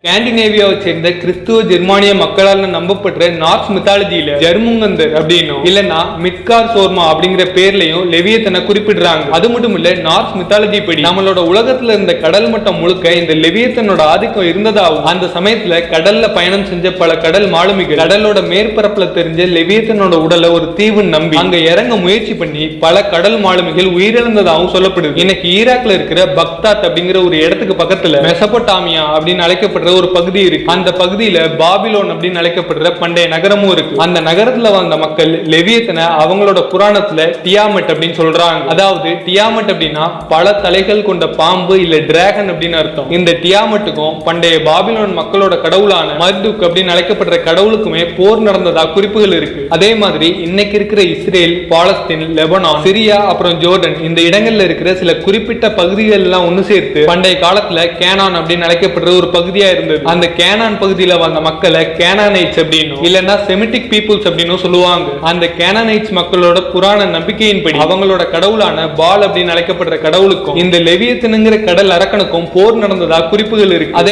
ஸ்காண்டினேவியாவை சேர்ந்த கிறிஸ்துவ ஜெர்மானிய மக்களால் நம்பப்படுற நார்ஸ் மித்தாலஜியில ஜெர்முங்கந்தர் அப்படின்னும் இல்லன்னா மிட்கார் சோர்மா அப்படிங்கிற பேர்லயும் லெவியத்தனை குறிப்பிடுறாங்க. அது மட்டும் இல்ல, நார்ஸ் மித்தாலஜி படி நம்மளோட உலகத்துல இருந்த கடல் மட்டம் முழுக்க இந்த லெவியத்தனோட ஆதிக்கம் இருந்ததாகவும், அந்த சமயத்துல கடல்ல பயணம் செஞ்ச பல கடல் மாலுமிகள் கடலோட மேற்பரப்புல தெரிஞ்ச லெவியத்தனோட உடலை ஒரு தீவுன்னு நம்பி அங்க இறங்க முயற்சி பண்ணி பல கடல் மாலுமிகள் உயிரிழந்ததாகவும் சொல்லப்படுது. இன்னைக்கு ஈராக்ல இருக்கிற பக்தாத் அப்படிங்கிற ஒரு இடத்துக்கு பக்கத்துல மெசபொட்டாமியா அப்படின்னு அழைக்கப்படுற ஒரு பகுதி இருக்கு. அந்த பகுதியில பாபிலோன் அப்படின்னு அழைக்கப்படுற பண்டைய நகரமும் இருக்கு. அந்த நகரத்துல வந்த மக்கள் லெவியத்தனை அவங்களோட புராணத்துல டியாமெட் அப்படின்னு சொல்றாங்க. அதாவது டியாமெட் அப்படின்னா பல தலைகள் கொண்ட பாம்பு இல்ல டிராகன் அப்படின்னு அர்த்தம். இந்த டியாமெட்டுக்கும் பண்டைய பாபிலோன் மக்களோட கடவுளான மர்துக் அப்படின்னு அழைக்கப்படுற கடவுளுக்குமே போர் நடந்ததா குறிப்புகள் இருக்கு. அதே மாதிரி இன்னைக்கு இருக்கிற இஸ்ரேல், பாலஸ்தீன், லெபனான், சிரியா, அப்புறம் ஜோர்டன் இந்த இடங்கள்ல இருக்கிற சில குறிப்பிட்ட பகுதிகள் எல்லாம் ஒண்ணு சேர்த்து பண்டைய காலத்துல கேனான் அப்படின்னு அழைக்கப்படுற ஒரு பகுதியா இருந்தது. அந்த கேனான் பகுதியில வந்த மக்களை கேனானைட்ஸ் அப்படின்னு இல்லன்னா செமிட்டிக் பீப்புள்ஸ் அப்படின்னு சொல்லுவாங்க. அந்த கேனானைட்ஸ் மக்களோட புராண நம்பிக்கையின்படி அவங்களோட கடவுளான பால் அப்படின்னு அழைக்கப்படுற கடவுளுக்கும் இந்த லெவியத்தனுங்கிற கடல் அரக்கனுக்கும் போர் நடந்ததா குறிப்புகள் இருக்கு.